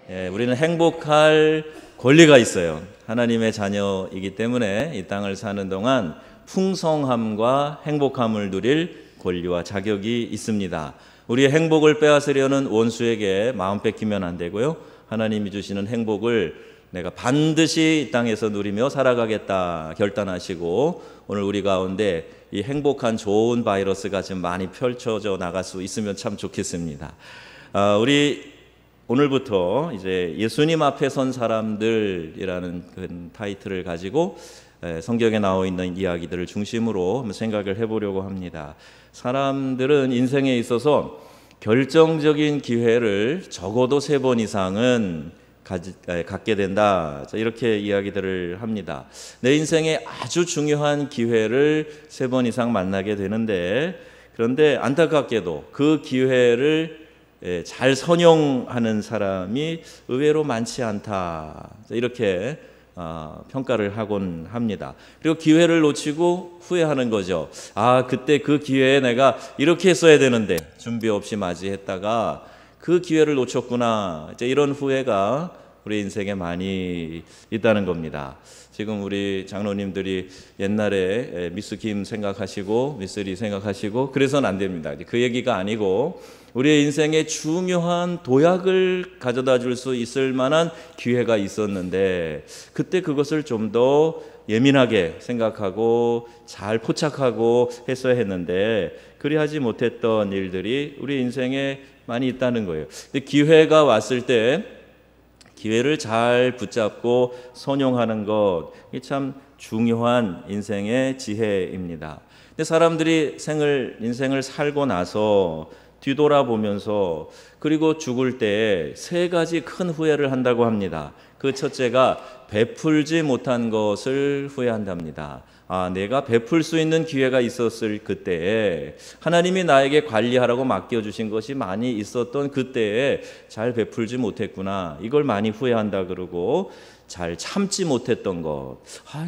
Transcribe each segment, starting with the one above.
우리는 행복할 권리가 있어요. 하나님의 자녀이기 때문에 이 땅을 사는 동안 풍성함과 행복함을 누릴 권리와 자격이 있습니다. 우리의 행복을 빼앗으려는 원수에게 마음 뺏기면 안 되고요. 하나님이 주시는 행복을 내가 반드시 이 땅에서 누리며 살아가겠다 결단하시고, 오늘 우리 가운데 이 행복한 좋은 바이러스가 좀 많이 펼쳐져 나갈 수 있으면 참 좋겠습니다. 우리 오늘부터 이제 예수님 앞에 선 사람들이라는 그 타이틀을 가지고 성경에 나와 있는 이야기들을 중심으로 한번 생각을 해보려고 합니다. 사람들은 인생에 있어서 결정적인 기회를 적어도 3번 이상은 갖게 된다, 이렇게 이야기들을 합니다. 내 인생에 아주 중요한 기회를 3번 이상 만나게 되는데, 그런데 안타깝게도 그 기회를 잘 선용하는 사람이 의외로 많지 않다, 이렇게 평가를 하곤 합니다. 그리고 기회를 놓치고 후회하는 거죠. 그때 그 기회에 내가 이렇게 했어야 되는데 준비 없이 맞이했다가 그 기회를 놓쳤구나, 이런 후회가 우리 인생에 많이 있다는 겁니다. 지금 우리 장로님들이 옛날에 미스 김 생각하시고 미스리 생각하시고 그래서는 안 됩니다. 그 얘기가 아니고, 우리의 인생에 중요한 도약을 가져다 줄 수 있을 만한 기회가 있었는데 그때 그것을 좀 더 예민하게 생각하고 잘 포착하고 했어야 했는데 그리하지 못했던 일들이 우리 인생에 많이 있다는 거예요. 근데 기회가 왔을 때 기회를 잘 붙잡고 선용하는 것, 이게 참 중요한 인생의 지혜입니다. 근데 사람들이 인생을 살고 나서 뒤돌아보면서 그리고 죽을 때 3가지 큰 후회를 한다고 합니다. 그 첫째가 베풀지 못한 것을 후회한답니다. 내가 베풀 수 있는 기회가 있었을 그때에, 하나님이 나에게 관리하라고 맡겨주신 것이 많이 있었던 그때에 잘 베풀지 못했구나, 이걸 많이 후회한다 그러고, 잘 참지 못했던 것,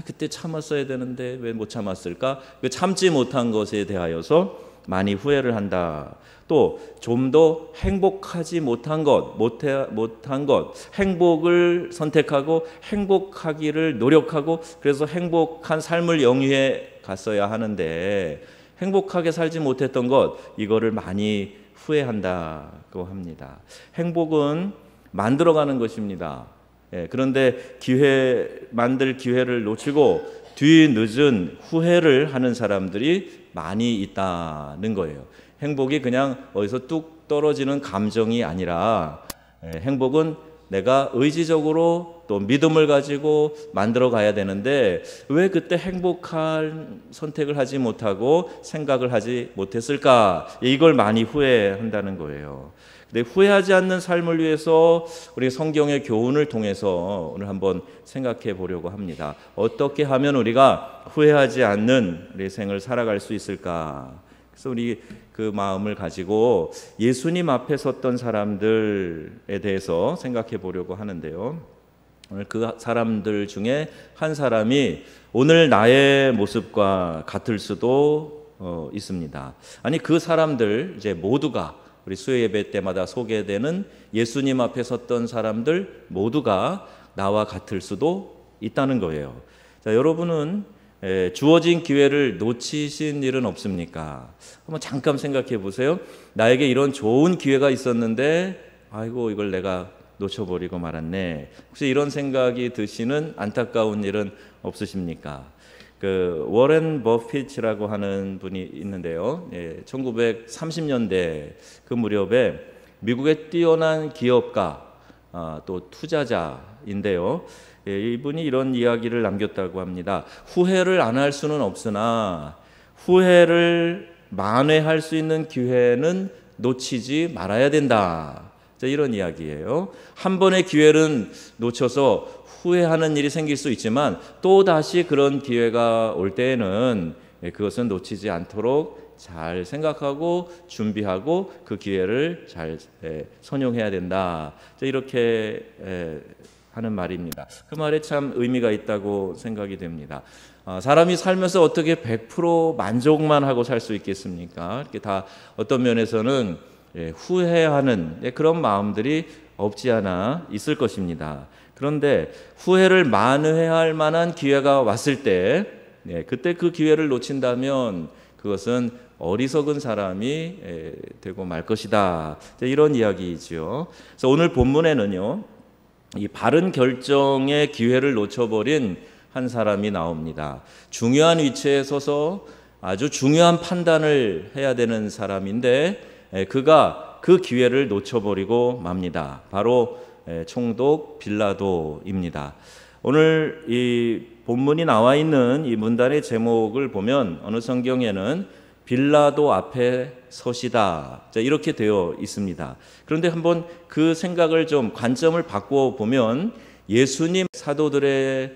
그때 참았어야 되는데 왜 못 참았을까? 그 참지 못한 것에 대하여서 많이 후회를 한다. 또 좀 더 행복하지 못한 것, 행복을 선택하고 행복하기를 노력하고 그래서 행복한 삶을 영위해 갔어야 하는데 행복하게 살지 못했던 것, 이거를 많이 후회한다고 합니다. 행복은 만들어가는 것입니다. 그런데 만들 기회를 놓치고 뒤늦은 후회를 하는 사람들이 많이 있다는 거예요. 행복이 그냥 어디서 뚝 떨어지는 감정이 아니라, 행복은 내가 의지적으로 또 믿음을 가지고 만들어 가야 되는데 왜 그때 행복한 선택을 하지 못하고 생각을 하지 못했을까? 이걸 많이 후회한다는 거예요. 근데 후회하지 않는 삶을 위해서 우리 성경의 교훈을 통해서 오늘 한번 생각해 보려고 합니다. 어떻게 하면 우리가 후회하지 않는 우리 생을 살아갈 수 있을까? 그래서 우리 그 마음을 가지고 예수님 앞에 섰던 사람들에 대해서 생각해 보려고 하는데요. 오늘 그 사람들 중에 한 사람이 오늘 나의 모습과 같을 수도 있습니다. 그 사람들 이제 모두가 우리 수요 예배 때마다 소개되는 예수님 앞에 섰던 사람들 모두가 나와 같을 수도 있다는 거예요. 여러분은 주어진 기회를 놓치신 일은 없습니까? 한번 잠깐 생각해 보세요. 나에게 이런 좋은 기회가 있었는데 이걸 내가 놓쳐버리고 말았네. 혹시 이런 생각이 드시는 안타까운 일은 없으십니까? 워렌 버핏이라고 하는 분이 있는데요. 1930년대 그 무렵에 미국의 뛰어난 기업가, 또 투자자인데요. 이분이 이런 이야기를 남겼다고 합니다. 후회를 안 할 수는 없으나 후회를 만회할 수 있는 기회는 놓치지 말아야 된다. 이런 이야기예요. 한 번의 기회는 놓쳐서 후회하는 일이 생길 수 있지만 또 다시 그런 기회가 올 때에는 그것은 놓치지 않도록 잘 생각하고 준비하고 그 기회를 잘 선용해야 된다. 이렇게 하는 말입니다. 그 말에 참 의미가 있다고 생각이 됩니다. 사람이 살면서 어떻게 100% 만족만 하고 살 수 있겠습니까? 이렇게 다 어떤 면에서는 후회하는 그런 마음들이 없지 않아 있을 것입니다. 그런데 후회를 만회할 만한 기회가 왔을 때 그때 그 기회를 놓친다면 그것은 어리석은 사람이 되고 말 것이다. 이런 이야기이지요. 그래서 오늘 본문에는요, 이 바른 결정의 기회를 놓쳐버린 한 사람이 나옵니다. 중요한 위치에 서서 아주 중요한 판단을 해야 되는 사람인데 그가 그 기회를 놓쳐버리고 맙니다. 바로 총독 빌라도입니다. 오늘 이 본문이 나와 있는 이 문단의 제목을 보면 어느 성경에는 빌라도 앞에 서시다 이렇게 되어 있습니다. 그런데 한번 그 생각을 좀 관점을 바꾸어 보면 예수님 사도들의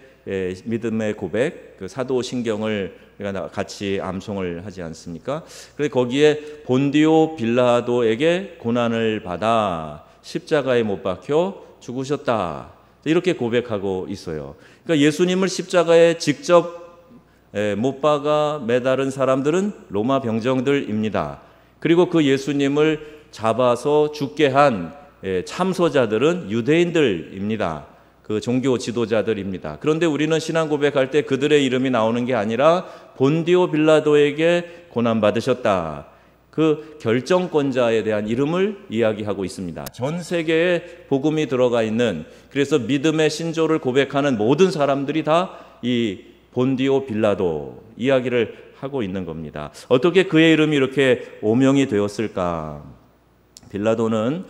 믿음의 고백, 그 사도신경을 우리가 같이 암송을 하지 않습니까? 그래서 거기에 본디오 빌라도에게 고난을 받아 십자가에 못 박혀 죽으셨다 이렇게 고백하고 있어요. 그러니까 예수님을 십자가에 직접 못 박아 매달은 사람들은 로마 병정들입니다. 그리고 그 예수님을 잡아서 죽게 한 참소자들은 유대인들입니다. 그 종교 지도자들입니다. 그런데 우리는 신앙 고백할 때 그들의 이름이 나오는 게 아니라 본디오 빌라도에게 고난받으셨다. 그 결정권자에 대한 이름을 이야기하고 있습니다. 전 세계에 복음이 들어가 있는, 그래서 믿음의 신조를 고백하는 모든 사람들이 다 이 본디오 빌라도 이야기를 하고 있는 겁니다. 어떻게 그의 이름이 이렇게 오명이 되었을까? 빌라도는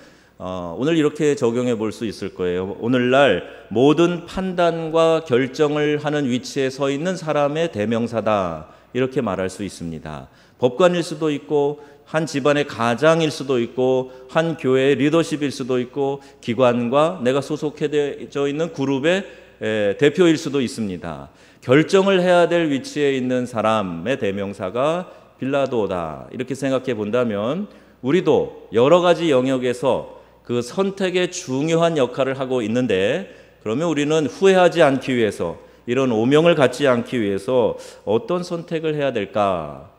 오늘 이렇게 적용해 볼 수 있을 거예요. 오늘날 모든 판단과 결정을 하는 위치에 서 있는 사람의 대명사다 이렇게 말할 수 있습니다. 법관일 수도 있고 한 집안의 가장일 수도 있고 한 교회의 리더십일 수도 있고 기관과 내가 소속해져 있는 그룹의 대표일 수도 있습니다. 결정을 해야 될 위치에 있는 사람의 대명사가 빌라도다 이렇게 생각해 본다면 우리도 여러 가지 영역에서 그 선택의 중요한 역할을 하고 있는데 그러면 우리는 후회하지 않기 위해서 이런 오명을 갖지 않기 위해서 어떤 선택을 해야 될까?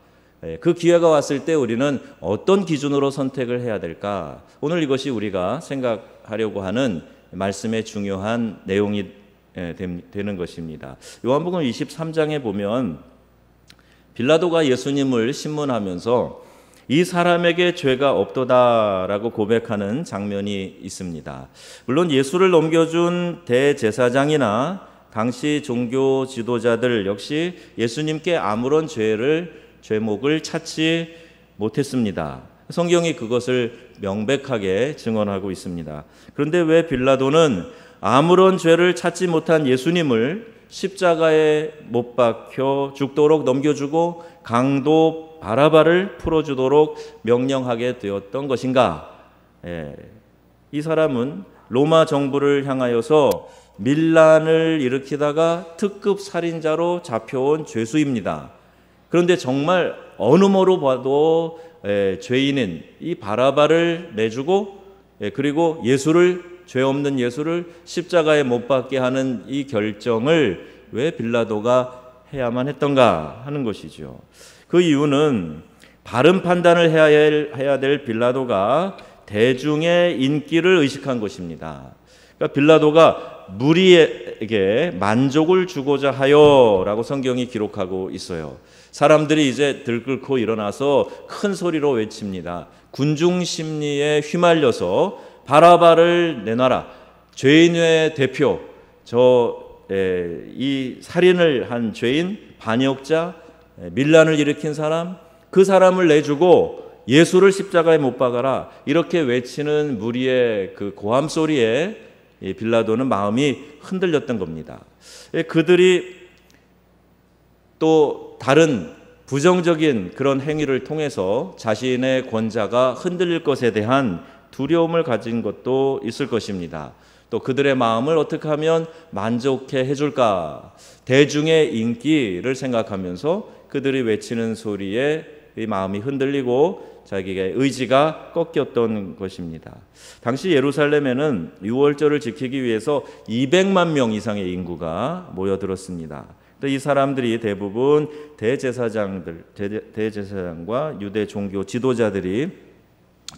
그 기회가 왔을 때 우리는 어떤 기준으로 선택을 해야 될까? 오늘 이것이 우리가 생각하려고 하는 말씀의 중요한 내용이 되는 것입니다. 요한복음 23장에 보면 빌라도가 예수님을 신문하면서 이 사람에게 죄가 없도다라고 고백하는 장면이 있습니다. 물론 예수를 넘겨준 대제사장이나 당시 종교 지도자들 역시 예수님께 아무런 죄목을 찾지 못했습니다. 성경이 그것을 명백하게 증언하고 있습니다. 그런데 왜 빌라도는 아무런 죄를 찾지 못한 예수님을 십자가에 못 박혀 죽도록 넘겨주고 강도 바라바를 풀어주도록 명령하게 되었던 것인가? 이 사람은 로마 정부를 향하여서 밀란을 일으키다가 특급 살인자로 잡혀온 죄수입니다. 그런데 정말 어느 모로 봐도 죄인인 이 바라바를 내주고 그리고 죄 없는 예수를 십자가에 못 박게 하는 이 결정을 왜 빌라도가 해야만 했던가 하는 것이죠. 그 이유는 바른 판단을 해야 될 빌라도가 대중의 인기를 의식한 것입니다. 그러니까 빌라도가 무리에게 만족을 주고자 하여라고 성경이 기록하고 있어요. 사람들이 이제 들끓고 일어나서 큰 소리로 외칩니다. 군중 심리에 휘말려서 바라바를 내놔라. 죄인의 대표, 이 살인을 한 죄인, 반역자, 밀란을 일으킨 사람, 그 사람을 내주고 예수를 십자가에 못 박아라. 이렇게 외치는 무리의 그 고함 소리에 빌라도는 마음이 흔들렸던 겁니다. 그들이 또 다른 부정적인 그런 행위를 통해서 자신의 권자가 흔들릴 것에 대한 두려움을 가진 것도 있을 것입니다. 또 그들의 마음을 어떻게 하면 만족해 해줄까? 대중의 인기를 생각하면서 그들이 외치는 소리에 이 마음이 흔들리고 자기의 의지가 꺾였던 것입니다. 당시 예루살렘에는 유월절을 지키기 위해서 200만 명 이상의 인구가 모여들었습니다. 이 사람들이 대부분 대제사장과 유대 종교 지도자들이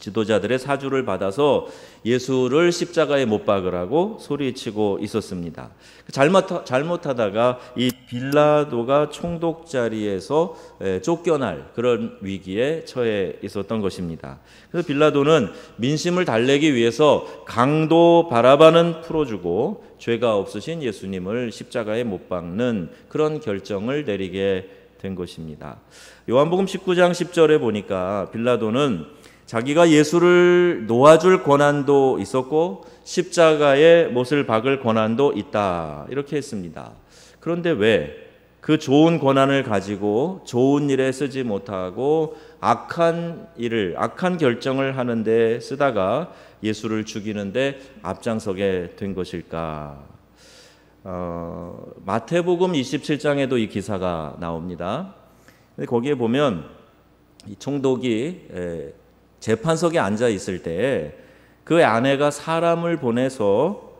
지도자들의 사주를 받아서 예수를 십자가에 못 박으라고 소리치고 있었습니다. 잘못하다가 이 빌라도가 총독자리에서 쫓겨날 그런 위기에 처해 있었던 것입니다. 그래서 빌라도는 민심을 달래기 위해서 강도 바라바는 풀어주고 죄가 없으신 예수님을 십자가에 못 박는 그런 결정을 내리게 된 것입니다. 요한복음 19장 10절에 보니까 빌라도는 자기가 예수를 놓아줄 권한도 있었고 십자가에 못을 박을 권한도 있다 이렇게 했습니다. 그런데 왜 그 좋은 권한을 가지고 좋은 일에 쓰지 못하고 악한 결정을 하는데 쓰다가 예수를 죽이는데 앞장서게 된 것일까? 마태복음 27장에도 이 기사가 나옵니다. 근데 거기에 보면 이 총독이 재판석에 앉아 있을 때 그 아내가 사람을 보내서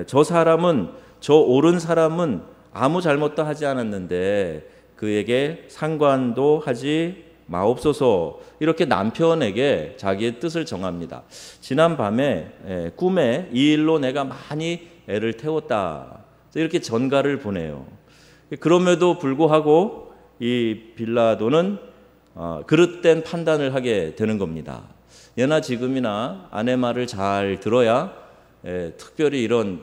저 옳은 사람은 아무 잘못도 하지 않았는데 그에게 상관도 하지 마옵소서 이렇게 남편에게 자기의 뜻을 정합니다. 지난 밤에 꿈에 이 일로 내가 많이 애를 태웠다 이렇게 전가를 보내요. 그럼에도 불구하고 이 빌라도는 그릇된 판단을 하게 되는 겁니다. 예나 지금이나 아내 말을 잘 들어야 특별히 이런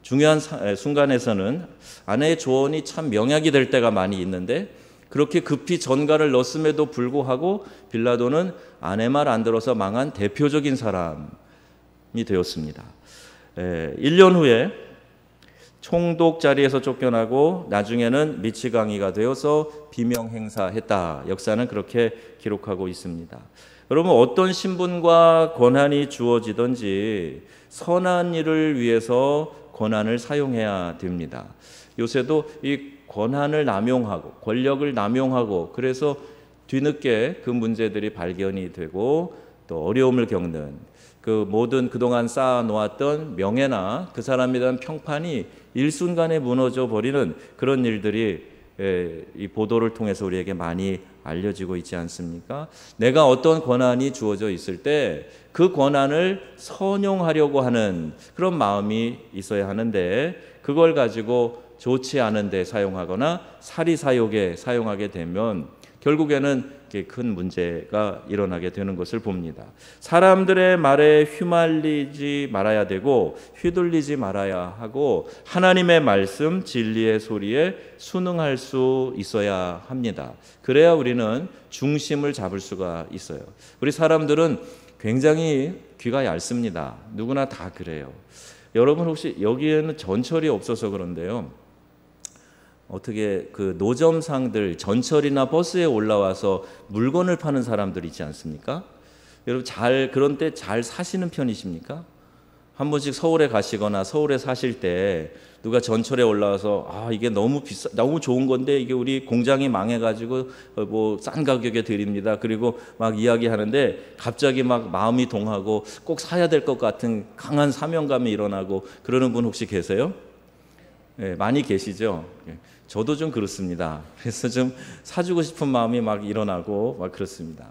중요한 순간에서는 아내의 조언이 참 명약이 될 때가 많이 있는데 그렇게 급히 전가를 넣었음에도 불구하고 빌라도는 아내 말 안 들어서 망한 대표적인 사람이 되었습니다. 1년 후에 총독 자리에서 쫓겨나고 나중에는 미치광이가 되어서 비명 행사했다. 역사는 그렇게 기록하고 있습니다. 여러분 어떤 신분과 권한이 주어지든지 선한 일을 위해서 권한을 사용해야 됩니다. 요새도 이 권한을 남용하고 권력을 남용하고 그래서 뒤늦게 그 문제들이 발견이 되고 또 어려움을 겪는 그 모든 그동안 쌓아놓았던 명예나 그 사람에 대한 평판이 일순간에 무너져 버리는 그런 일들이 이 보도를 통해서 우리에게 많이 알려지고 있지 않습니까? 내가 어떤 권한이 주어져 있을 때 그 권한을 선용하려고 하는 그런 마음이 있어야 하는데 그걸 가지고 좋지 않은 데 사용하거나 사리사욕에 사용하게 되면 결국에는 큰 문제가 일어나게 되는 것을 봅니다. 사람들의 말에 휘말리지 말아야 되고 휘둘리지 말아야 하고 하나님의 말씀 진리의 소리에 순응할 수 있어야 합니다. 그래야 우리는 중심을 잡을 수가 있어요. 우리 사람들은 굉장히 귀가 얇습니다. 누구나 다 그래요. 여러분 혹시 여기에는 전철이 없어서 그런데요. 어떻게 그 노점상들 전철이나 버스에 올라와서 물건을 파는 사람들 있지 않습니까? 여러분 그런 때 잘 사시는 편이십니까? 한 번씩 서울에 가시거나 서울에 사실 때 누가 전철에 올라와서 이게 너무 너무 좋은 건데 이게 우리 공장이 망해가지고 뭐 싼 가격에 드립니다. 그리고 막 이야기하는데 갑자기 막 마음이 동하고 꼭 사야 될 것 같은 강한 사명감이 일어나고 그러는 분 혹시 계세요? 네, 많이 계시죠? 저도 좀 그렇습니다. 그래서 좀 사주고 싶은 마음이 막 일어나고 막 그렇습니다.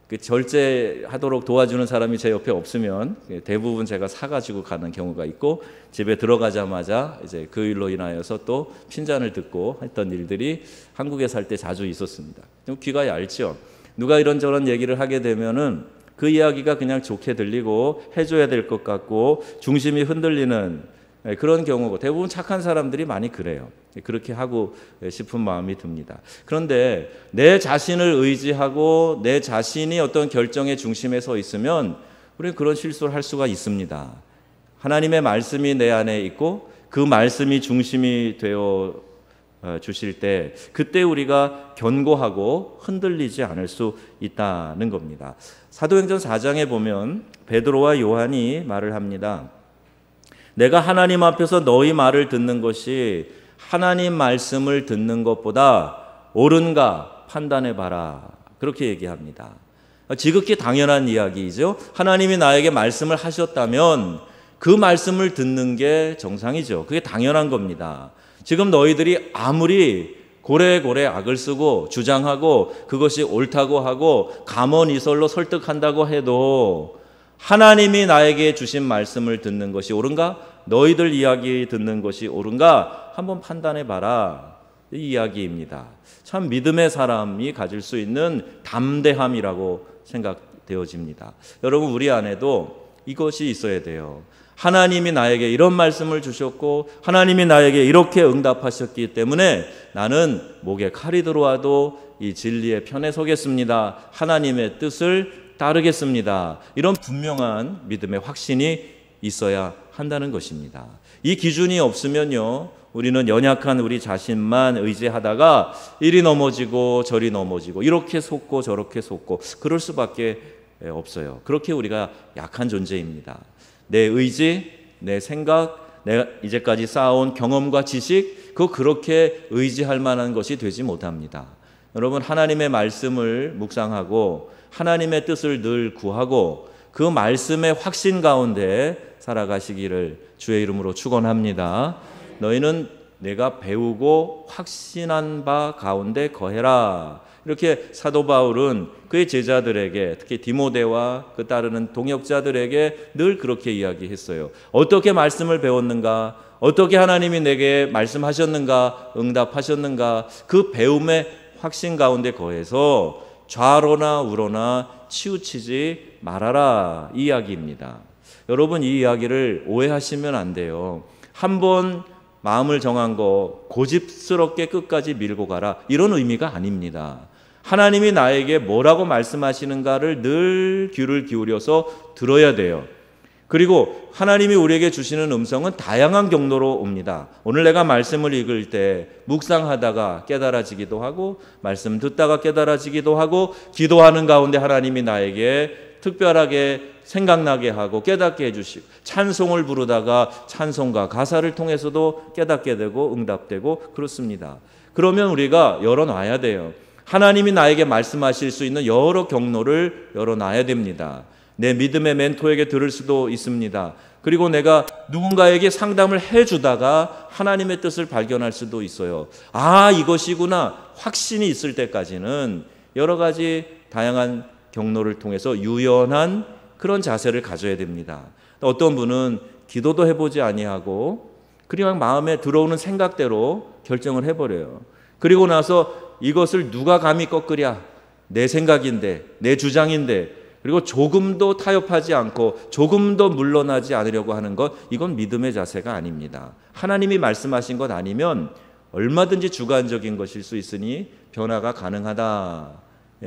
그 절제하도록 도와주는 사람이 제 옆에 없으면 대부분 제가 사가지고 가는 경우가 있고 집에 들어가자마자 이제 그 일로 인하여서 또 핀잔을 듣고 했던 일들이 한국에 살 때 자주 있었습니다. 좀 귀가 얇죠. 누가 이런저런 얘기를 하게 되면은 그 이야기가 그냥 좋게 들리고 해줘야 될 것 같고 중심이 흔들리는 그런 경우고 대부분 착한 사람들이 많이 그래요. 그렇게 하고 싶은 마음이 듭니다. 그런데 내 자신을 의지하고 내 자신이 어떤 결정의 중심에 서 있으면 우리는 그런 실수를 할 수가 있습니다. 하나님의 말씀이 내 안에 있고 그 말씀이 중심이 되어 주실 때 그때 우리가 견고하고 흔들리지 않을 수 있다는 겁니다. 사도행전 4장에 보면 베드로와 요한이 말을 합니다. 내가 하나님 앞에서 너희 말을 듣는 것이 하나님 말씀을 듣는 것보다 옳은가 판단해봐라. 그렇게 얘기합니다. 지극히 당연한 이야기이죠. 하나님이 나에게 말씀을 하셨다면 그 말씀을 듣는 게 정상이죠. 그게 당연한 겁니다. 지금 너희들이 아무리 고래고래 악을 쓰고 주장하고 그것이 옳다고 하고 감언이설로 설득한다고 해도 하나님이 나에게 주신 말씀을 듣는 것이 옳은가? 너희들 이야기 듣는 것이 옳은가? 한번 판단해 봐라. 이 이야기입니다. 참 믿음의 사람이 가질 수 있는 담대함이라고 생각되어집니다. 여러분, 우리 안에도 이것이 있어야 돼요. 하나님이 나에게 이런 말씀을 주셨고 하나님이 나에게 이렇게 응답하셨기 때문에 나는 목에 칼이 들어와도 이 진리의 편에 서겠습니다. 하나님의 뜻을 따르겠습니다. 이런 분명한 믿음의 확신이 있어야 한다는 것입니다. 이 기준이 없으면요, 우리는 연약한 우리 자신만 의지하다가 이리 넘어지고 저리 넘어지고 이렇게 속고 저렇게 속고 그럴 수밖에 없어요. 그렇게 우리가 약한 존재입니다. 내 의지, 내 생각, 내가 이제까지 쌓아온 경험과 지식, 그거 그렇게 의지할 만한 것이 되지 못합니다. 여러분, 하나님의 말씀을 묵상하고 하나님의 뜻을 늘 구하고 그 말씀의 확신 가운데 살아가시기를 주의 이름으로 축원합니다. 너희는 내가 배우고 확신한 바 가운데 거해라. 이렇게 사도 바울은 그의 제자들에게, 특히 디모데와 그 따르는 동역자들에게 늘 그렇게 이야기했어요. 어떻게 말씀을 배웠는가? 어떻게 하나님이 내게 말씀하셨는가? 응답하셨는가? 그 배움의 확신 가운데 거해서 좌로나 우로나 치우치지 말아라, 이 이야기입니다. 여러분, 이 이야기를 오해하시면 안 돼요. 한번 마음을 정한 거 고집스럽게 끝까지 밀고 가라, 이런 의미가 아닙니다. 하나님이 나에게 뭐라고 말씀하시는가를 늘 귀를 기울여서 들어야 돼요. 그리고 하나님이 우리에게 주시는 음성은 다양한 경로로 옵니다. 오늘 내가 말씀을 읽을 때 묵상하다가 깨달아지기도 하고 말씀 듣다가 깨달아지기도 하고 기도하는 가운데 하나님이 나에게 특별하게 생각나게 하고 깨닫게 해주시고 찬송을 부르다가 찬송가 가사를 통해서도 깨닫게 되고 응답되고 그렇습니다. 그러면 우리가 열어놔야 돼요. 하나님이 나에게 말씀하실 수 있는 여러 경로를 열어놔야 됩니다. 내 믿음의 멘토에게 들을 수도 있습니다. 그리고 내가 누군가에게 상담을 해주다가 하나님의 뜻을 발견할 수도 있어요. 아, 이것이구나 확신이 있을 때까지는 여러 가지 다양한 경로를 통해서 유연한 그런 자세를 가져야 됩니다. 어떤 분은 기도도 해보지 아니하고 그냥 마음에 들어오는 생각대로 결정을 해버려요. 그리고 나서 이것을 누가 감히 꺾으랴, 내 생각인데 내 주장인데, 그리고 조금도 타협하지 않고 조금도 물러나지 않으려고 하는 것, 이건 믿음의 자세가 아닙니다. 하나님이 말씀하신 것 아니면 얼마든지 주관적인 것일 수 있으니 변화가 가능하다.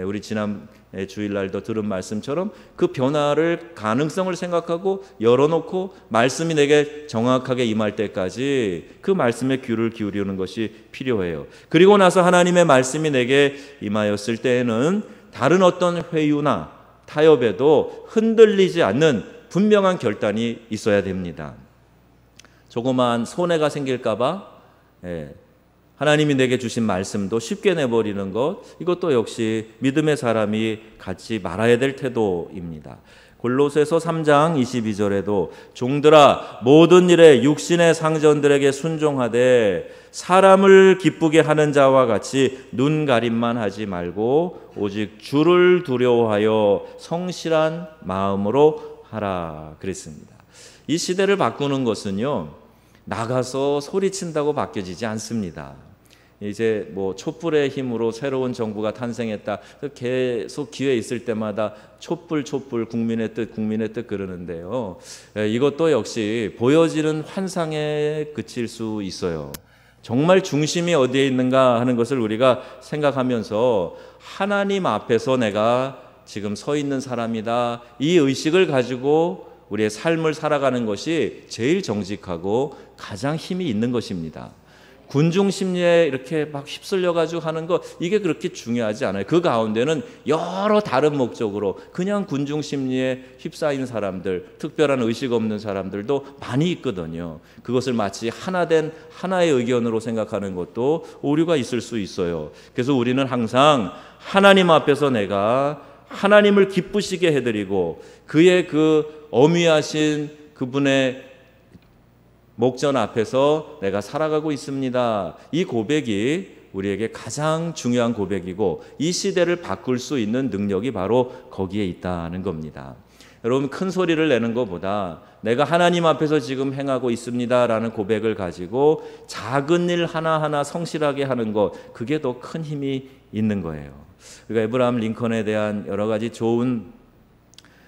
우리 지난 주일날도 들은 말씀처럼 그 변화를 가능성을 생각하고 열어놓고 말씀이 내게 정확하게 임할 때까지 그 말씀에 귀를 기울이는 것이 필요해요. 그리고 나서 하나님의 말씀이 내게 임하였을 때에는 다른 어떤 회유나 타협에도 흔들리지 않는 분명한 결단이 있어야 됩니다. 조그마한 손해가 생길까 봐 하나님이 내게 주신 말씀도 쉽게 내버리는 것, 이것도 역시 믿음의 사람이 갖지 말아야 될 태도입니다. 골로새서 3장 22절에도 종들아 모든 일에 육신의 상전들에게 순종하되 사람을 기쁘게 하는 자와 같이 눈 가림만 하지 말고 오직 주를 두려워하여 성실한 마음으로 하라 그랬습니다. 이 시대를 바꾸는 것은요, 나가서 소리친다고 바뀌어지지 않습니다. 이제 뭐 촛불의 힘으로 새로운 정부가 탄생했다, 계속 기회 있을 때마다 촛불 국민의 뜻 그러는데요, 이것도 역시 보여지는 환상에 그칠 수 있어요. 정말 중심이 어디에 있는가 하는 것을 우리가 생각하면서 하나님 앞에서 내가 지금 서 있는 사람이다, 이 의식을 가지고 우리의 삶을 살아가는 것이 제일 정직하고 가장 힘이 있는 것입니다. 군중 심리에 이렇게 막 휩쓸려가지고 하는 거, 이게 그렇게 중요하지 않아요. 그 가운데는 여러 다른 목적으로 그냥 군중 심리에 휩싸인 사람들, 특별한 의식 없는 사람들도 많이 있거든요. 그것을 마치 하나된 하나의 의견으로 생각하는 것도 오류가 있을 수 있어요. 그래서 우리는 항상 하나님 앞에서 내가 하나님을 기쁘시게 해드리고 그의 그 어미하신 그분의 목전 앞에서 내가 살아가고 있습니다, 이 고백이 우리에게 가장 중요한 고백이고 이 시대를 바꿀 수 있는 능력이 바로 거기에 있다는 겁니다. 여러분, 큰 소리를 내는 것보다 내가 하나님 앞에서 지금 행하고 있습니다라는 고백을 가지고 작은 일 하나하나 성실하게 하는 것, 그게 더 큰 힘이 있는 거예요. 그러니까 에브라함 링컨에 대한 여러 가지 좋은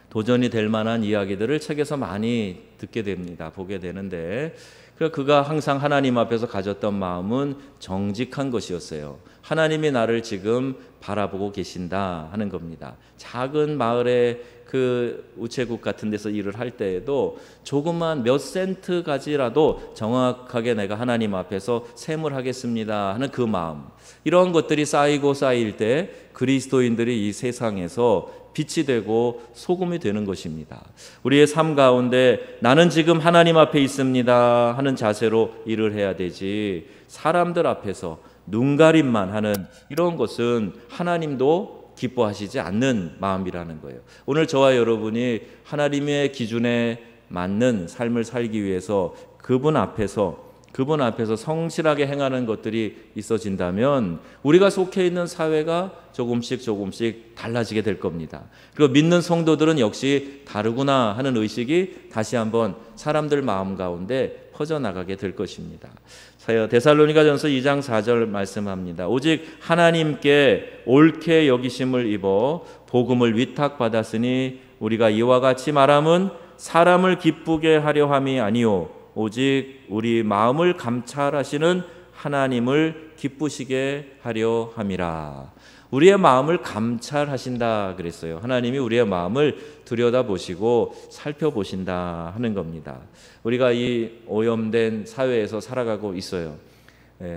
도전이 될 만한 이야기들을 책에서 많이 듣게 됩니다. 보게 되는데, 그가 항상 하나님 앞에서 가졌던 마음은 정직한 것이었어요. 하나님이 나를 지금 바라보고 계신다 하는 겁니다. 작은 마을의 그 우체국 같은 데서 일을 할 때에도 조금만 몇 센트 가지라도 정확하게 내가 하나님 앞에서 세물하겠습니다 하는 그 마음, 이런 것들이 쌓이고 쌓일 때 그리스도인들이 이 세상에서 빛이 되고 소금이 되는 것입니다. 우리의 삶 가운데 나는 지금 하나님 앞에 있습니다 하는 자세로 일을 해야 되지, 사람들 앞에서 눈가림만 하는 이런 것은 하나님도 기뻐하시지 않는 마음이라는 거예요. 오늘 저와 여러분이 하나님의 기준에 맞는 삶을 살기 위해서 그분 앞에서 성실하게 행하는 것들이 있어진다면 우리가 속해 있는 사회가 조금씩 달라지게 될 겁니다. 그리고 믿는 성도들은 역시 다르구나 하는 의식이 다시 한번 사람들 마음 가운데 퍼져나가게 될 것입니다. 데살로니가전서 2장 4절 말씀합니다. 오직 하나님께 옳게 여기심을 입어 복음을 위탁받았으니 우리가 이와 같이 말함은 사람을 기쁘게 하려 함이 아니요 오직 우리 마음을 감찰하시는 하나님을 기쁘시게 하려 함이라. 우리의 마음을 감찰하신다 그랬어요. 하나님이 우리의 마음을 들여다보시고 살펴보신다 하는 겁니다. 우리가 이 오염된 사회에서 살아가고 있어요.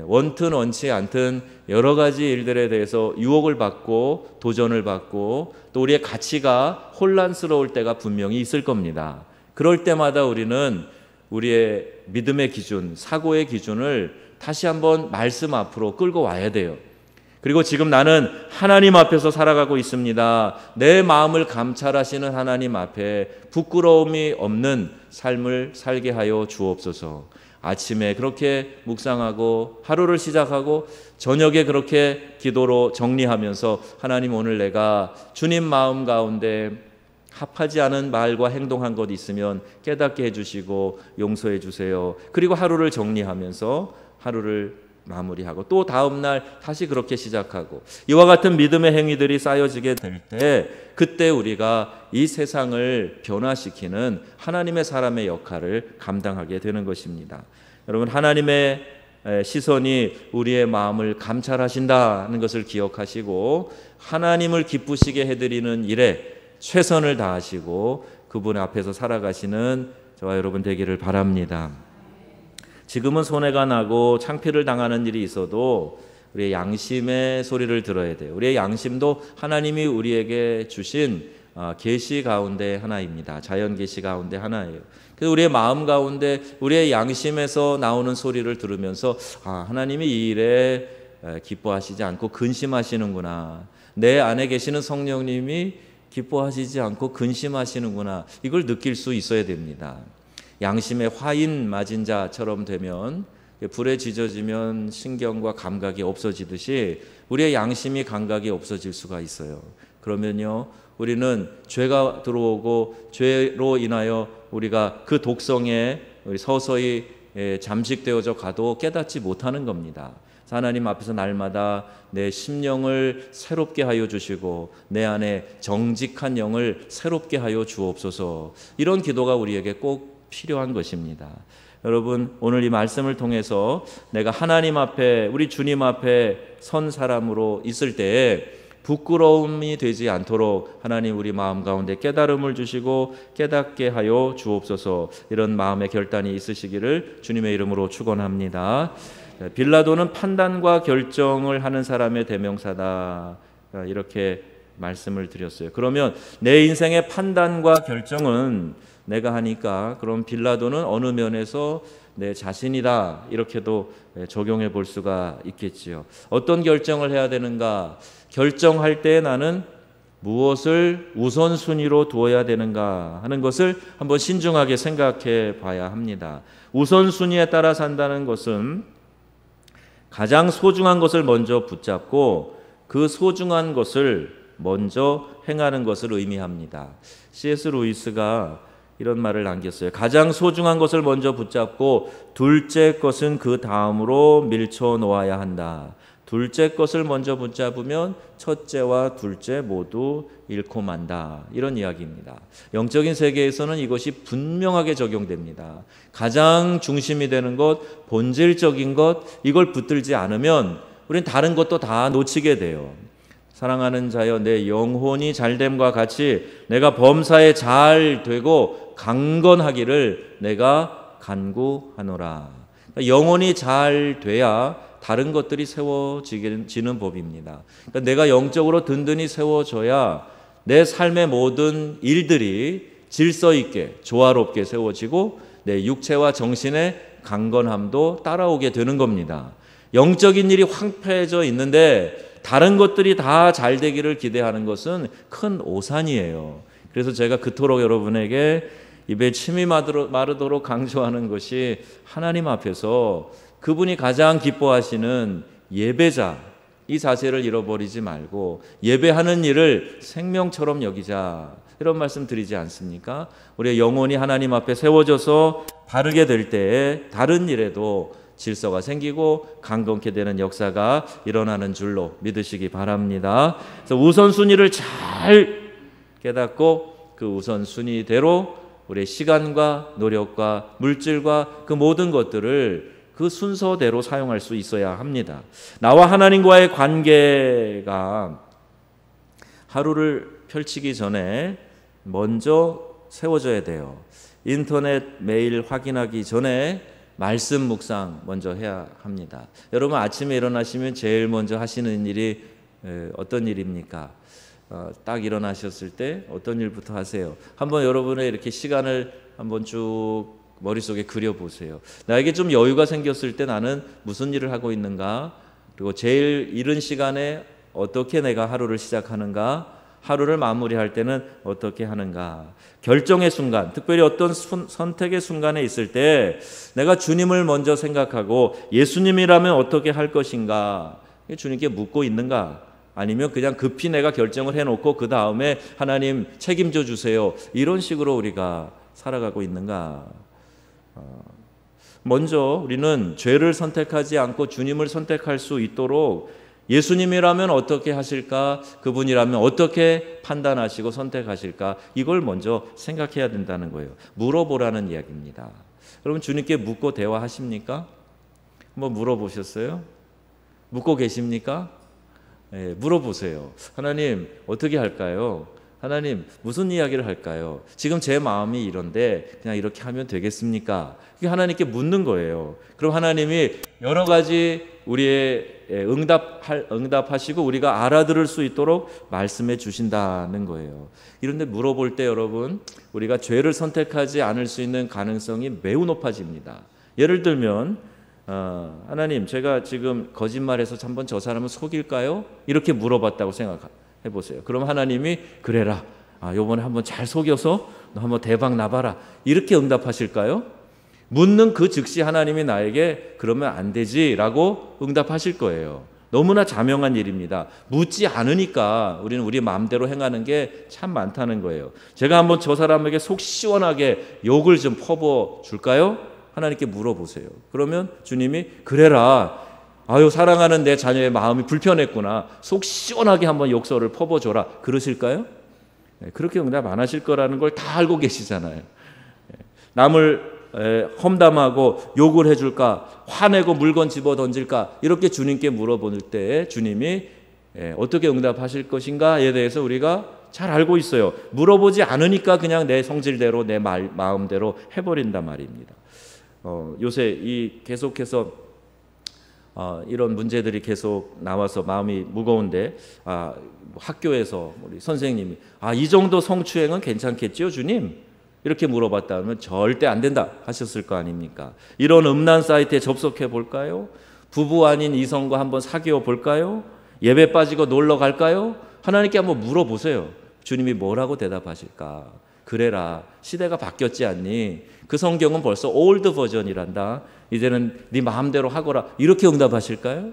원튼 원치 않든 여러 가지 일들에 대해서 유혹을 받고 도전을 받고 또 우리의 가치가 혼란스러울 때가 분명히 있을 겁니다. 그럴 때마다 우리는 우리의 믿음의 기준, 사고의 기준을 다시 한번 말씀 앞으로 끌고 와야 돼요. 그리고 지금 나는 하나님 앞에서 살아가고 있습니다. 내 마음을 감찰하시는 하나님 앞에 부끄러움이 없는 삶을 살게 하여 주옵소서. 아침에 그렇게 묵상하고 하루를 시작하고 저녁에 그렇게 기도로 정리하면서 하나님, 오늘 내가 주님 마음 가운데 합하지 않은 말과 행동한 것 있으면 깨닫게 해주시고 용서해 주세요. 그리고 하루를 정리하면서 하루를 마무리하고 또 다음 날 다시 그렇게 시작하고, 이와 같은 믿음의 행위들이 쌓여지게 될 때 그때 우리가 이 세상을 변화시키는 하나님의 사람의 역할을 감당하게 되는 것입니다. 여러분, 하나님의 시선이 우리의 마음을 감찰하신다는 것을 기억하시고 하나님을 기쁘시게 해드리는 일에 최선을 다하시고 그분 앞에서 살아가시는 저와 여러분 되기를 바랍니다. 지금은 손해가 나고 창피를 당하는 일이 있어도 우리의 양심의 소리를 들어야 돼요. 우리의 양심도 하나님이 우리에게 주신 계시 가운데 하나입니다. 자연 계시 가운데 하나예요. 그래서 우리의 마음 가운데 우리의 양심에서 나오는 소리를 들으면서 하나님이 이 일에 기뻐하시지 않고 근심하시는구나. 내 안에 계시는 성령님이 기뻐하시지 않고 근심하시는구나. 이걸 느낄 수 있어야 됩니다. 양심의 화인 맞은 자처럼 되면, 불에 지져지면 신경과 감각이 없어지듯이 우리의 양심이 감각이 없어질 수가 있어요. 그러면요, 우리는 죄가 들어오고 죄로 인하여 우리가 그 독성에 서서히 잠식되어져 가도 깨닫지 못하는 겁니다. 하나님 앞에서 날마다 내 심령을 새롭게 하여 주시고 내 안에 정직한 영을 새롭게 하여 주옵소서. 이런 기도가 우리에게 꼭 필요한 것입니다. 여러분, 오늘 이 말씀을 통해서 내가 하나님 앞에, 우리 주님 앞에 선 사람으로 있을 때에 부끄러움이 되지 않도록 하나님 우리 마음 가운데 깨달음을 주시고 깨닫게 하여 주옵소서. 이런 마음의 결단이 있으시기를 주님의 이름으로 축원합니다. 빌라도는 판단과 결정을 하는 사람의 대명사다, 이렇게 말씀을 드렸어요. 그러면 내 인생의 판단과 결정은 내가 하니까 그럼 빌라도는 어느 면에서 내 자신이다, 이렇게도 적용해 볼 수가 있겠지요. 어떤 결정을 해야 되는가, 결정할 때 나는 무엇을 우선순위로 두어야 되는가 하는 것을 한번 신중하게 생각해 봐야 합니다. 우선순위에 따라 산다는 것은 가장 소중한 것을 먼저 붙잡고 그 소중한 것을 먼저 행하는 것을 의미합니다. C.S. 루이스가 이런 말을 남겼어요. 가장 소중한 것을 먼저 붙잡고 둘째 것은 그 다음으로 밀쳐 놓아야 한다. 둘째 것을 먼저 붙잡으면 첫째와 둘째 모두 잃고 만다. 이런 이야기입니다. 영적인 세계에서는 이것이 분명하게 적용됩니다. 가장 중심이 되는 것, 본질적인 것, 이걸 붙들지 않으면 우린 다른 것도 다 놓치게 돼요. 사랑하는 자여, 내 영혼이 잘됨과 같이 내가 범사에 잘 되고 강건하기를 내가 간구하노라. 영혼이 잘 돼야 다른 것들이 세워지는 법입니다. 그러니까 내가 영적으로 든든히 세워져야 내 삶의 모든 일들이 질서 있게 조화롭게 세워지고 내 육체와 정신의 강건함도 따라오게 되는 겁니다. 영적인 일이 황폐해져 있는데 다른 것들이 다 잘 되기를 기대하는 것은 큰 오산이에요. 그래서 제가 그토록 여러분에게 입에 침이 마르도록 강조하는 것이 하나님 앞에서 그분이 가장 기뻐하시는 예배자, 이 자세를 잃어버리지 말고 예배하는 일을 생명처럼 여기자, 이런 말씀 드리지 않습니까? 우리의 영혼이 하나님 앞에 세워져서 바르게 될 때에 다른 일에도 질서가 생기고 강건케 되는 역사가 일어나는 줄로 믿으시기 바랍니다. 그래서 우선순위를 잘 깨닫고 그 우선순위대로 우리의 시간과 노력과 물질과 그 모든 것들을 그 순서대로 사용할 수 있어야 합니다. 나와 하나님과의 관계가 하루를 펼치기 전에 먼저 세워져야 돼요. 인터넷 메일 확인하기 전에 말씀 묵상 먼저 해야 합니다. 여러분 아침에 일어나시면 제일 먼저 하시는 일이 어떤 일입니까? 딱 일어나셨을 때 어떤 일부터 하세요? 한번 여러분의 이렇게 시간을 한번 쭉 머릿속에 그려보세요. 나에게 좀 여유가 생겼을 때 나는 무슨 일을 하고 있는가? 그리고 제일 이른 시간에 어떻게 내가 하루를 시작하는가? 하루를 마무리할 때는 어떻게 하는가? 결정의 순간, 특별히 어떤 선택의 순간에 있을 때 내가 주님을 먼저 생각하고 예수님이라면 어떻게 할 것인가? 주님께 묻고 있는가? 아니면 그냥 급히 내가 결정을 해놓고 그 다음에 하나님 책임져 주세요, 이런 식으로 우리가 살아가고 있는가? 먼저 우리는 죄를 선택하지 않고 주님을 선택할 수 있도록 예수님이라면 어떻게 하실까? 그분이라면 어떻게 판단하시고 선택하실까? 이걸 먼저 생각해야 된다는 거예요. 물어보라는 이야기입니다. 여러분 주님께 묻고 대화하십니까? 한번 물어보셨어요? 묻고 계십니까? 네, 물어보세요. 하나님 어떻게 할까요? 하나님 무슨 이야기를 할까요? 지금 제 마음이 이런데 그냥 이렇게 하면 되겠습니까? 그게 하나님께 묻는 거예요. 그럼 하나님이 여러 가지 우리의 응답하시고 우리가 알아들을 수 있도록 말씀해 주신다는 거예요. 이런데 물어볼 때 여러분 우리가 죄를 선택하지 않을 수 있는 가능성이 매우 높아집니다. 예를 들면 하나님 제가 지금 거짓말해서 한번 저 사람을 속일까요? 이렇게 물어봤다고 생각해보세요. 그럼 하나님이 그래라, 요번에 한번 잘 속여서 너 한번 대박 나봐라, 이렇게 응답하실까요? 묻는 그 즉시 하나님이 나에게 그러면 안 되지 라고 응답하실 거예요. 너무나 자명한 일입니다. 묻지 않으니까 우리는 우리 마음대로 행하는 게 참 많다는 거예요. 제가 한번 저 사람에게 속 시원하게 욕을 좀 퍼부어 줄까요? 하나님께 물어보세요. 그러면 주님이 그래라, 아유 사랑하는 내 자녀의 마음이 불편했구나, 속 시원하게 한번 욕설을 퍼부어줘라, 그러실까요? 그렇게 응답 안 하실 거라는 걸 다 알고 계시잖아요. 남을 험담하고 욕을 해줄까, 화내고 물건 집어 던질까, 이렇게 주님께 물어볼 때 주님이 어떻게 응답하실 것인가에 대해서 우리가 잘 알고 있어요. 물어보지 않으니까 그냥 내 성질대로 내 마음대로 해버린단 말입니다. 요새 계속해서 이런 문제들이 계속 나와서 마음이 무거운데 학교에서 우리 선생님이 이 정도 성추행은 괜찮겠지요 주님? 이렇게 물어봤다면 절대 안 된다 하셨을 거 아닙니까? 이런 음란 사이트에 접속해 볼까요? 부부 아닌 이성과 한번 사귀어 볼까요? 예배 빠지고 놀러 갈까요? 하나님께 한번 물어보세요. 주님이 뭐라고 대답하실까? 그래라. 시대가 바뀌었지 않니? 그 성경은 벌써 올드 버전이란다. 이제는 네 마음대로 하거라. 이렇게 응답하실까요?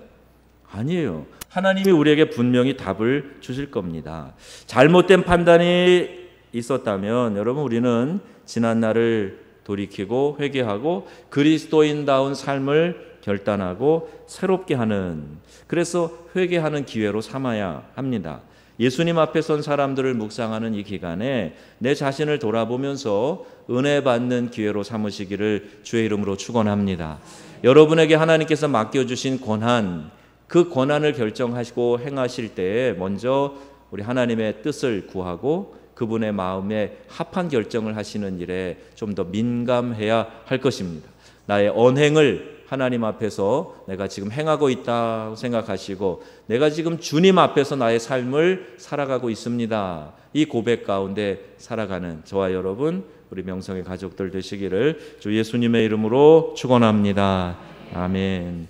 아니에요. 하나님이 우리에게 분명히 답을 주실 겁니다. 잘못된 판단이 있었다면 여러분, 우리는 지난 날을 돌이키고 회개하고 그리스도인다운 삶을 결단하고 새롭게 하는, 그래서 회개하는 기회로 삼아야 합니다. 예수님 앞에 선 사람들을 묵상하는 이 기간에 내 자신을 돌아보면서 은혜 받는 기회로 삼으시기를 주의 이름으로 축원합니다. 여러분에게 하나님께서 맡겨주신 권한, 그 권한을 결정하시고 행하실 때에 먼저 우리 하나님의 뜻을 구하고 그분의 마음에 합한 결정을 하시는 일에 좀 더 민감해야 할 것입니다. 나의 언행을 하나님 앞에서 내가 지금 행하고 있다고 생각하시고 내가 지금 주님 앞에서 나의 삶을 살아가고 있습니다. 이 고백 가운데 살아가는 저와 여러분, 우리 명성의 가족들 되시기를 주 예수님의 이름으로 축원합니다. 아멘.